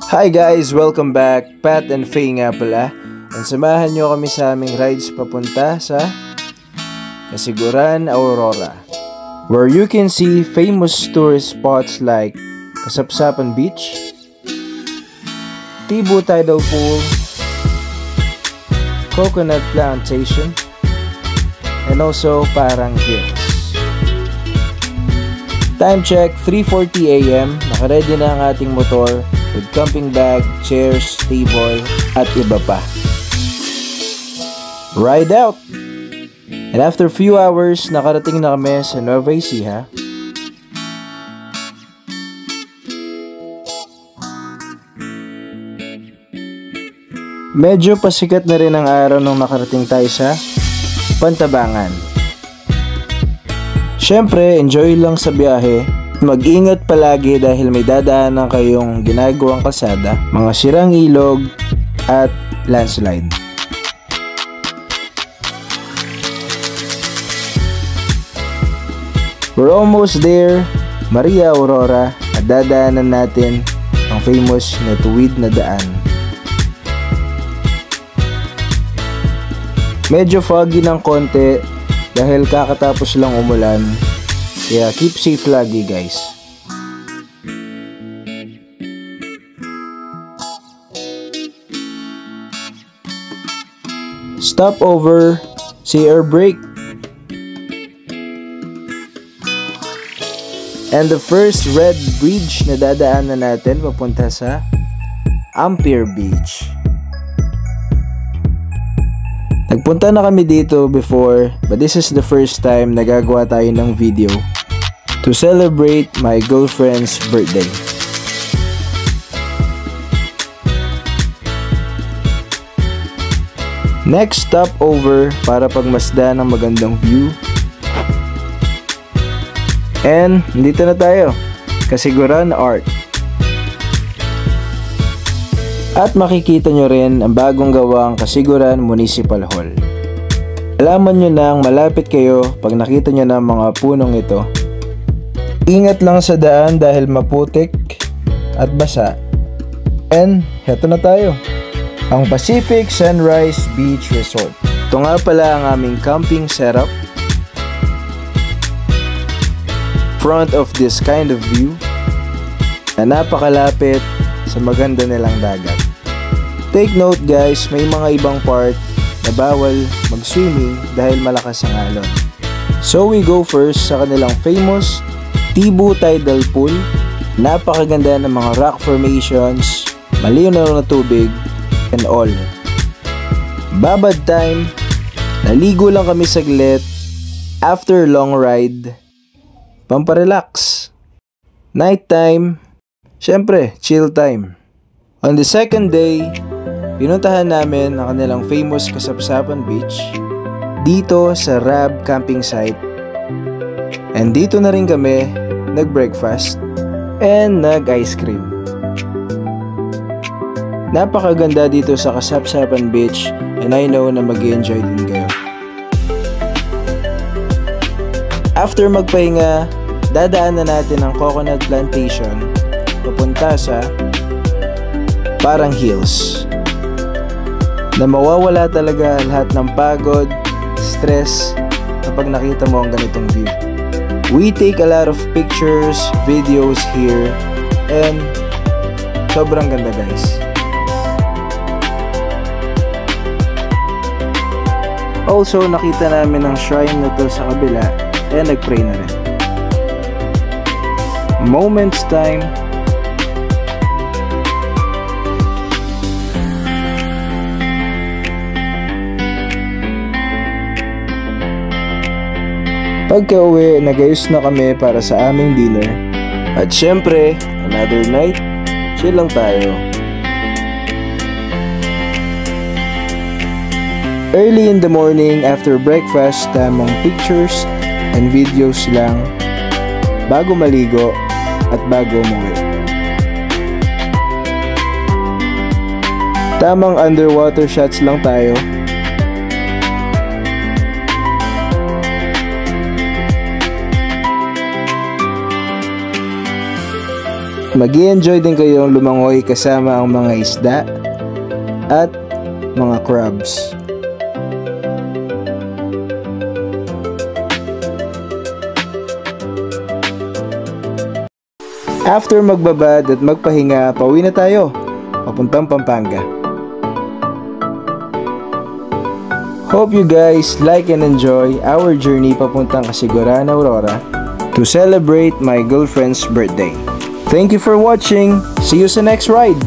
Hi guys! Welcome back! Pat and Faye nga pala. And samahan nyo kami sa aming rides papunta sa Casiguran, Aurora, where you can see famous tourist spots like Kasapsapan Beach, Tibu Tidal Pool, Coconut Plantation, and also Parang Hills. Time check, 3:40 AM. Nakaready na ang ating motor with camping bag, chairs, table, at iba pa. Ride out! And after few hours, nakarating na kami sa Nueva Ecija. Medyo pasikat na rin ang araw nung nakarating tayo sa Pantabangan. Siyempre, enjoy lang sa biyahe. Mag-ingat palagi dahil may dadaanan kayong ginagawang kalsada, mga sirang ilog, at landslide. We're almost there, Maria Aurora, at dadaanan natin ang famous na tuwid na daan. Medyo foggy ng konti dahil kakatapos lang umulan. Kaya keep safe lagi guys. Stop over, see air brake. And the first red bridge na dadaanan natin papunta sa Ampere Beach. Nagpunta na kami dito before, but this is the first time nagagawa tayo ng video to celebrate my girlfriend's birthday. Next stop over para pagmasdan ng magandang view. And dito na tayo, Casiguran Art. At makikita nyo rin ang bagong gawang Casiguran Municipal Hall. Alaman nyo nang malapit kayo pag nakita nyo na mga punong ito. Ingat lang sa daan dahil maputik at basa. And heto na tayo, ang Pacific Sunrise Beach Resort. Ito nga pala ang aming camping setup. Front of this kind of view na napakalapit sa maganda nilang dagat. Take note guys, may mga ibang part na bawal mag-swimming dahil malakas ang alon. So we go first sa kanilang famous Tibu Tidal Pool. Napakaganda ng mga rock formations, malinaw na tubig, and all. Babad time, naligo lang kami saglit after long ride, pamparelax. Night time, syempre, chill time. On the second day, pinuntahan namin ang kanilang famous Kasapsapan Beach dito sa Rab camping site. And dito na rin kami nag-breakfast and nag-ice cream. Napakaganda dito sa Kasapsapan Beach and I know na mag-enjoy din kayo. After magpahinga, dadaan na natin ang Coconut Plantation papunta sa Parang Hills, na mawawala talaga lahat ng pagod, stress kapag nakita mo ang ganitong view. We take a lot of pictures, videos here, and sobrang ganda guys. Also nakita namin ang shrine na to sa kabila and nagpray na rin. Moments time. Pagka-uwi, nagayos na kami para sa aming dinner. At syempre, another night, chill lang tayo. Early in the morning, after breakfast, tamang pictures and videos lang bago maligo at bago umuwi. Tamang underwater shots lang tayo. mag-i-enjoy din kayong lumangoy kasama ang mga isda at mga crabs. After magbabad at magpahinga, pauwi na tayo, papuntang Pampanga. Hope you guys like and enjoy our journey papuntang Casiguran, Aurora to celebrate my girlfriend's birthday. Thank you for watching. See you sa next ride.